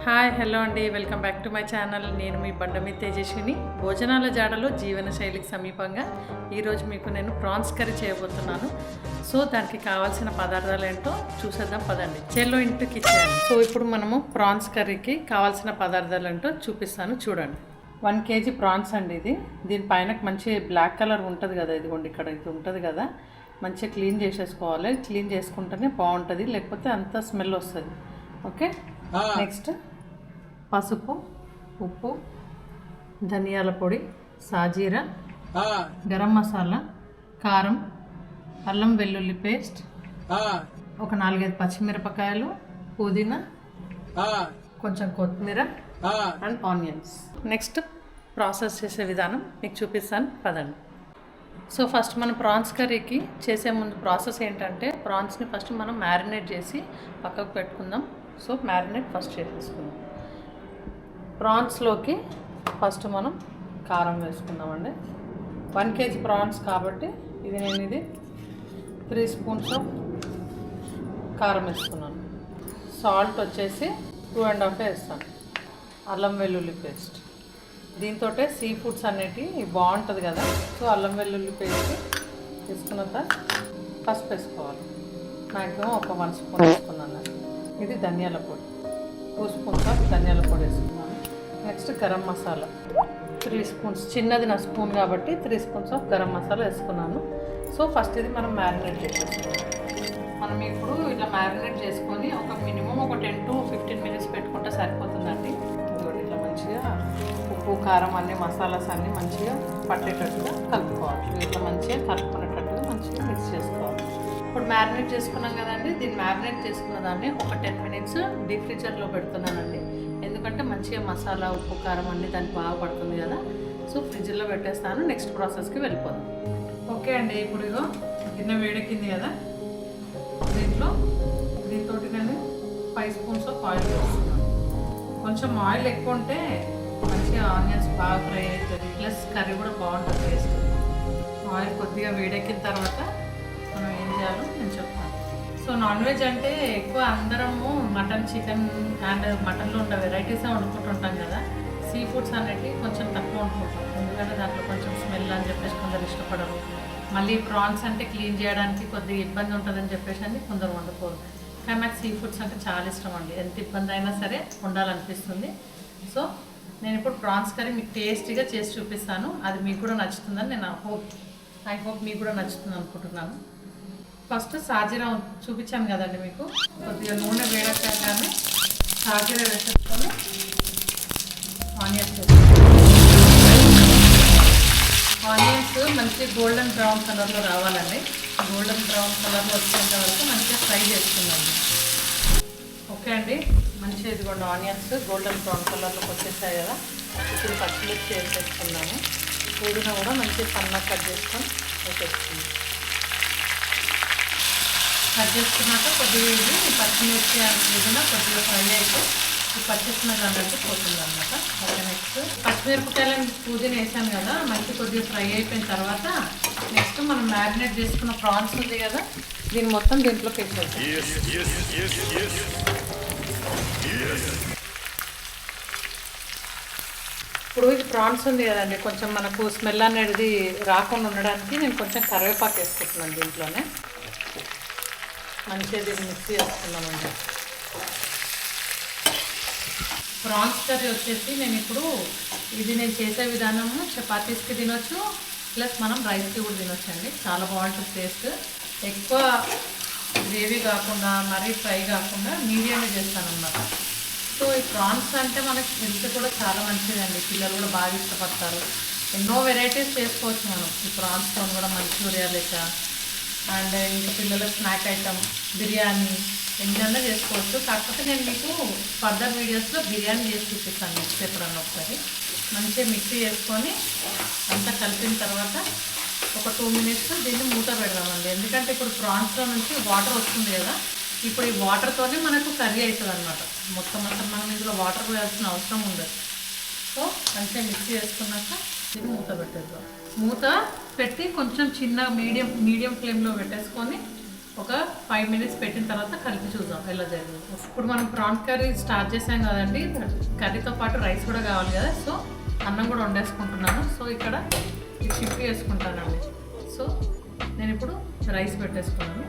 Hi hello అండి, welcome back to my channel. నేను మీ బండమి తేజస్విని. భోజనాల జాడలో జీవన శైలికి సమీపంగా ఈరోజు మీకు నేను ప్రాన్స్ కర్రీ చేయబోతున్నాను. సో దానికి కావాల్సిన పదార్థాలు ఏంటో చూసేద్దాం పదండి. చెల్లో ఇంటికి ఇచ్చాను. సో ఇప్పుడు మనము ప్రాన్స్ కర్రీకి కావాల్సిన పదార్థాలు ఏంటో చూపిస్తాను చూడండి. 1 kg ప్రాన్స్ అండి ఇది. దీనిపైన మంచి బ్లాక్ కలర్ ఉంటుంది కదా, ఇదిగోండి ఇక్కడ ఇది ఉంటుంది కదా, మంచిగా క్లీన్ చేసేసుకోవాలి. క్లీన్ చేసుకుంటేనే బాగుంటుంది, లేకపోతే అంత స్మెల్ వస్తుంది. ఓకే, నెక్స్ట్ పసుపు, ఉప్పు, ధనియాల పొడి, సాజీరా, గరం మసాలా, కారం, అల్లం వెల్లుల్లి పేస్ట్, ఒక 4-5 పచ్చిమిరపకాయలు, పుదీనా, కొంచెం కొత్తిమీర అండ్ ఆనియన్స్. నెక్స్ట్ ప్రాసెస్ చేసే విధానం మీకు చూపిస్తాను పదండి. సో ఫస్ట్ మనం ప్రాన్స్ కర్రీకి చేసే ముందు ప్రాసెస్ ఏంటంటే, ప్రాన్స్ని ఫస్ట్ మనం మ్యారినేట్ చేసి పక్కకు పెట్టుకుందాం. సో మ్యారినేట్ ఫస్ట్ చేసేసుకుందాం. ప్రాన్స్లోకి ఫస్ట్ మనం కారం వేసుకుందామండి. 1 kg ప్రాన్స్ కాబట్టి నేను 3 స్పూన్స్ ఆఫ్ కారం వేసుకున్నాను. సాల్ట్ వచ్చేసి 2.5 వేస్తాను. అల్లం వెల్లుల్లి పేస్ట్, దీంతో సీ ఫుడ్స్ అనేటివి బాగుంటుంది కదా. సో అల్లం వెల్లుల్లి పేస్ట్ వేసుకున్నాక పసుపు వేసుకోవాలి. మ్యాక్సిమం ఒక 1 స్పూన్ వేసుకున్నాను. ఇది ధనియాల పొడి, 2 స్పూన్స్ ఆఫ్ ధనియాల పొడి వేసుకున్నాను. నెక్స్ట్ గరం మసాలా 3 స్పూన్స్, చిన్నది నా స్పూన్ కాబట్టి 3 స్పూన్స్ ఆఫ్ గరం మసాలా వేసుకున్నాను. సో ఫస్ట్ ఇది మనం మ్యారినేట్ చేసేసుకోవాలి. మనం ఇప్పుడు ఇట్లా మ్యారినేట్ చేసుకొని ఒక మినిమం ఒక 10 to 15 మినిట్స్ పెట్టుకుంటే సరిపోతుందండి. ఇట్లా మంచిగా ఉప్పు కారం అన్ని మసాలాస్ అన్నీ మంచిగా పట్టేటట్టుగా కలుపుకోవాలి. ఇట్లా మంచిగా కలుపుకునేటట్టుగా మంచిగా మిక్స్ చేసుకోవాలి. ఇప్పుడు మ్యారినేట్ చేసుకున్నాం కదండి, దీన్ని మ్యారినేట్ చేసుకున్న దాన్ని ఒక 10 మినిట్స్ డీప్ ఫ్రీజర్లో పెడుతున్నానండి. ఎందుకంటే మంచిగా మసాలా ఉప్పు కారం అన్నీ దానికి బాగా పడుతుంది కదా. సో ఫ్రిడ్జ్లో పెట్టేస్తాను. నెక్స్ట్ ప్రాసెస్కి వెళ్ళిపోదాం. ఓకే అండి, ఇప్పుడు ఇగో గిన్నె వేడెక్కింది కదా, దీంతో నేను 5 స్పూన్స్ ఆఫ్ ఆయిల్ వేస్తున్నాను. కొంచెం ఆయిల్ ఎక్కువ ఉంటే మంచిగా ఆనియన్స్ బాగా ఫ్రై అవుతుంది, ప్లస్ కర్రీ కూడా బాగుంటుంది టేస్ట్. ఆయిల్ కొద్దిగా వేడెక్కిన తర్వాత మనం ఏం చేయాలో నేను చెప్తాను. సో నాన్ వెజ్ అంటే ఎక్కువ అందరము మటన్, చికెన్ అండ్ మటన్లో ఉండే వెరైటీసే వండుకుంటుంటాం కదా. సీ ఫుడ్స్ అనేవి కొంచెం తక్కువ వండుకుంటాం, ఎందుకంటే దాంట్లో కొంచెం స్మెల్ అని చెప్పేసి కొందరు ఇష్టపడరు. మళ్ళీ ప్రాన్స్ అంటే క్లీన్ చేయడానికి కొద్దిగా ఇబ్బంది ఉంటుందని చెప్పేసి అని కొందరు వండుకోరు. కానీ నాకు సీ ఫుడ్స్ అంటే చాలా ఇష్టం అండి. ఎంత ఇబ్బంది అయినా సరే వండాలనిపిస్తుంది. సో నేను ఇప్పుడు ప్రాన్స్ కర్రీ మీకు టేస్టీగా చేసి చూపిస్తాను. అది మీకు కూడా నచ్చుతుందని నేను ఐ హోప్ మీకు కూడా నచ్చుతుంది అనుకుంటున్నాను. ఫస్ట్ సాజీరా చూపించాను కదండి మీకు. కొద్దిగా నూనె వేడెక్కగానే సాజీరా వేసేసుకొని ఆనియన్స్ వేసుకోవాలి. ఆనియన్స్ మంచి గోల్డెన్ బ్రౌన్ కలర్లో రావాలండి. గోల్డెన్ బ్రౌన్ కలర్లో వచ్చేంత వరకు మంచిగా ఫ్రై చేసుకుందాం. ఓకే అండి, మంచిగా ఇదిగోండి ఆనియన్స్ గోల్డెన్ బ్రౌన్ కలర్లోకి వచ్చేసాయి కదా. ఇప్పుడు పచ్చిమిర్చి వేసేసుకున్నాము. పుదీనా కూడా మంచిగా సన్నగా కట్ చేసుకొని వేసేసుకున్నాం. కట్ చేసుకున్నాక కొద్దిగా ఇది పచ్చిమిర్చి పుదీనా కొద్దిగా ఫ్రై అయితే ఈ పచ్చి స్మెల్ అన్నట్టు పోతుంది అనమాట. ఓకే, నెక్స్ట్ పచ్చిమిరపకాయలను పుదీనా వేసాను కదా, మంచి కొద్దిగా ఫ్రై అయిపోయిన తర్వాత నెక్స్ట్ మనం మ్యారినేట్ చేసుకున్న ప్రాన్స్ ఉంది కదా, దీన్ని మొత్తం దీంట్లోకి వేసేస్తాం. ఇప్పుడు ఇది ప్రాన్స్ ఉంది కదండి, కొంచెం మనకు స్మెల్ అనేది రాకుండా ఉండడానికి నేను కొంచెం కరివేపాకు వేసుకుంటున్నాను దీంట్లోనే. మంచిగా దీన్ని మిక్స్ చేసుకున్నామండి. ప్రాన్స్ కర్రీ వచ్చేసి నేను ఇప్పుడు నేను చేసే విధానము చపాతీస్కి తినొచ్చు, ప్లస్ మనం రైస్కి కూడా తినొచ్చు అండి. చాలా బాగుంటుంది టేస్ట్. ఎక్కువ గ్రేవీ కాకుండా మరీ ఫ్రై కాకుండా మీడియంగా చేస్తాను అన్నమాట. సో ఈ ప్రాన్స్ అంటే మనకి హెల్త్ కూడా చాలా మంచిదండి. పిల్లలు కూడా బాగా ఇష్టపడతారు. ఎన్నో వెరైటీస్ చేసుకోవచ్చు మనం ఈ ప్రాన్స్తో కూడా. మంచూరియా లెక్క అండ్ ఇంకా పిల్లల స్నాక్ ఐటమ్ బిర్యానీ ఎన్నైనా చేసుకోవచ్చు. కాకపోతే నేను మీకు ఫర్దర్ వీడియోస్లో బిర్యానీ చేసి చూపిస్తాను నెక్స్ట్ ఎప్పుడన్నా ఒకసారి. మంచిగా మిక్సీ చేసుకొని అంతా కలిపిన తర్వాత ఒక 2 మినిట్స్ దీన్ని మూత పెడదామండి. ఎందుకంటే ఇప్పుడు ప్రాన్స్లో నుంచి వాటర్ వస్తుంది కదా, ఇప్పుడు ఈ వాటర్తోనే మనకు కర్రీ అవుతుంది అనమాట. మొత్తం మనం ఇందులో వాటర్ పోయాల్సిన అవసరం ఉండదు. సో మంచిగా మిక్సీ చేసుకున్నాక దీన్ని మూత పెట్టేద్దాం. మూత పెట్టి కొంచెం చిన్న మీడియం ఫ్లేమ్లో పెట్టేసుకొని ఒక 5 మినిట్స్ పెట్టిన తర్వాత కలిపి చూద్దాం ఎలా జరిగింది. ఇప్పుడు మనం ప్రాన్ కర్రీ స్టార్ట్ చేసాం కదండి, కర్రీతో పాటు రైస్ కూడా కావాలి కదా. సో అన్నం కూడా వండేసుకుంటున్నాను. సో ఇక్కడ ఇది షిఫ్ట్ చేసుకుంటానండి. సో నేను ఇప్పుడు రైస్ పెట్టేసుకున్నాను.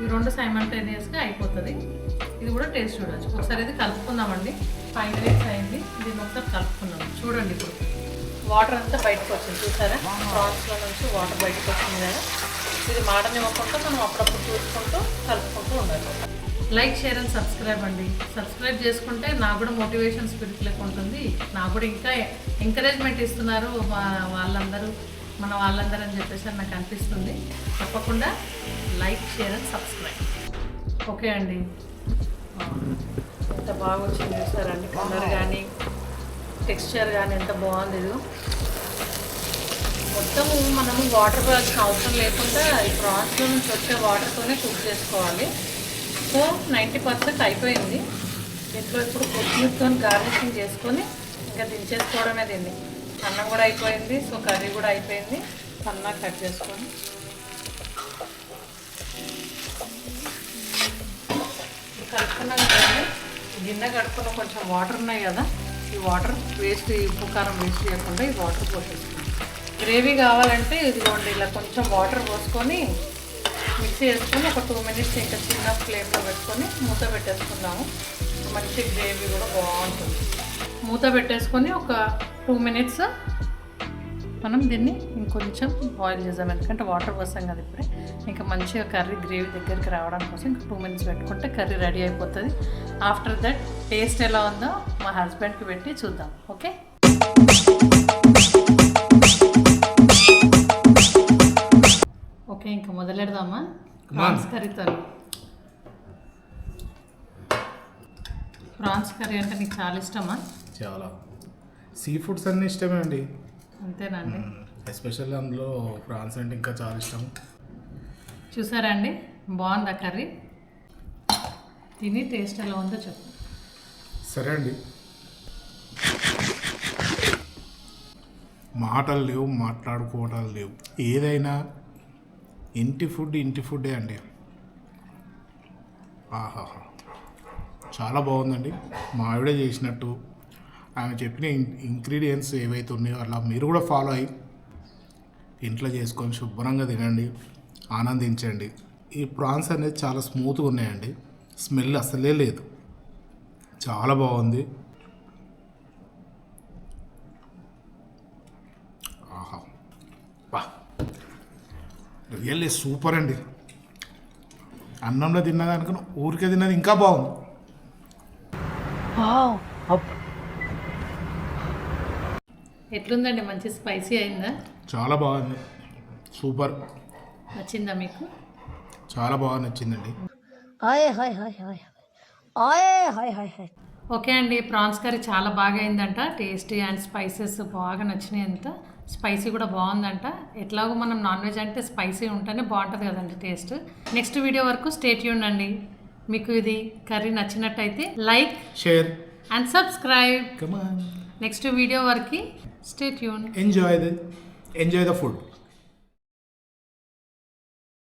ఈ 2 సైమల్టేనియస్గా అయిపోతుంది. ఇది కూడా టేస్ట్ చూడవచ్చు. ఒకసారి ఇది కలుపుకుందామండి. 5 మినిట్స్ అయింది. దీన్ని ఒకసారి కలుపుకుందాం. చూడండి ఇప్పుడు వాటర్ అంతా బయటకు వచ్చింది, చూసారా? ప్రాన్స్లో నుంచి వాటర్ బయటకు వచ్చింది కదా. ఇది మాడనివ్వకుండా మనం అప్పుడప్పుడు చూసుకుంటూ కలుపుకుంటూ ఉండాలి. లైక్, షేర్ అండ్ సబ్స్క్రైబ్ అండి. సబ్స్క్రైబ్ చేసుకుంటే నాకు కూడా మోటివేషన్ స్పిరిట్ లెక్క ఉంటుంది. నాకు కూడా ఇంకా ఎంకరేజ్మెంట్ ఇస్తున్నారు వాళ్ళందరూ, మన వాళ్ళందరూ అని చెప్పేసి నాకు అనిపిస్తుంది. తప్పకుండా like, share and subscribe. Okay అండి, ఎంత బాగా వచ్చింది చూసారండి. కలర్ కానీ టెక్స్చర్ కానీ ఎంత బాగుంది. ఇది మొత్తము మనము వాటర్ పోయాల్సిన అవసరం లేకుండా ఈ ప్రాన్స్లో నుంచి వచ్చే వాటర్తోనే కుక్ చేసుకోవాలి. సో 90% అయిపోయింది. దీంట్లో ఇప్పుడు కొత్తిమీరతో గార్నిషింగ్ చేసుకొని ఇంకా దించేసుకోవడమే దీన్ని. అన్నం కూడా అయిపోయింది. సో కర్రీ కూడా అయిపోయింది. సన్నగా కట్ చేసుకొని కలుపుకున్నాం కదండి. గిన్నె కడుక్కున్న కొంచెం వాటర్ ఉన్నాయి కదా, ఈ వాటర్ వేస్ట్, ఉప్పు కారం వేస్ట్ చేయకుండా ఈ వాటర్ పోసేసుకుంటాం. గ్రేవీ కావాలంటే ఇదిగోండి ఇలా కొంచెం వాటర్ పోసుకొని మిక్సీ చేసుకొని ఒక 2 మినిట్స్ ఇంకా చిన్న ఫ్లేమ్లో పెట్టుకొని మూత పెట్టేసుకుందాము. మంచి గ్రేవీ కూడా బాగుంటుంది. మూత పెట్టేసుకొని ఒక 2 మినిట్స్ మనం దీన్ని ఇంకొంచెం బాయిల్ చేద్దాం. ఎందుకంటే వాటర్ పోసాం కదా ఇప్పుడే. ఇంకా మంచిగా కర్రీ గ్రేవీ దగ్గరికి రావడం కోసం ఇంకా 2 మినిట్స్ పెట్టుకుంటే కర్రీ రెడీ అయిపోతుంది. ఆఫ్టర్ దట్ టేస్ట్ ఎలా ఉందో మా హస్బెండ్కి పెట్టి చూద్దాం. ఓకే, ఓకే ఇంకా మొదలెడదామా ప్రాన్స్ కర్రీతో. ప్రాన్స్ కర్రీ అంటే నీకు చాలా ఇష్టమా? చాలా. సీ ఫుడ్స్ అన్నీ ఇష్టమే అండి. అంతేనండి, ఎస్పెషల్లీ అందులో ప్రాన్స్ అంటే ఇంకా చాలా ఇష్టం. చూసారా అండి, బాగుందా కర్రీ? తిని టేస్ట్ ఎలా ఉందో చెప్పు. సరే అండి, మాటలు లేవు, మాట్లాడుకోవటాలు లేవు. ఏదైనా ఇంటి ఫుడ్డే అండి. ఆహాహా, చాలా బాగుందండి. మా ఆవిడ చేసినట్టు ఆమె చెప్పిన ఇంగ్రీడియంట్స్ ఏవైతే ఉన్నాయో అలా మీరు కూడా ఫాలో అయ్యి ఇంట్లో చేసుకొని శుభ్రంగా తినండి, ఆనందించండి. ఈ ప్రాన్స్ అనేది చాలా స్మూత్గా ఉన్నాయండి. స్మెల్ అసలే లేదు, చాలా బాగుంది. ఆహా, బా, రియల్లీ సూపర్ అండి. అన్నంలో తిన్నదానికన్నా ఊరికే తిన్నది ఇంకా బాగుంది. ఎట్లుందండి? మంచి స్పైసీ అయిందా? చాలా బాగుంది, సూపర్. నచ్చిందా మీకు? చాలా బాగా నచ్చిందండి. ఓకే అండి, ప్రాన్స్ కర్రీ చాలా బాగా అయిందంట. టేస్టీ అండ్ స్పైసెస్ బాగా నచ్చినాయి. అంత స్పైసీ కూడా బాగుందంట. ఎట్లాగో మనం నాన్ వెజ్ అంటే స్పైసీ ఉంటేనే బాగుంటుంది కదండి టేస్ట్. నెక్స్ట్ వీడియో వరకు స్టే ట్యూన్ అండి. మీకు ఇది కర్రీ నచ్చినట్టయితే like, share and subscribe. Come on. Next video వరకు stay tune. Enjoy the food.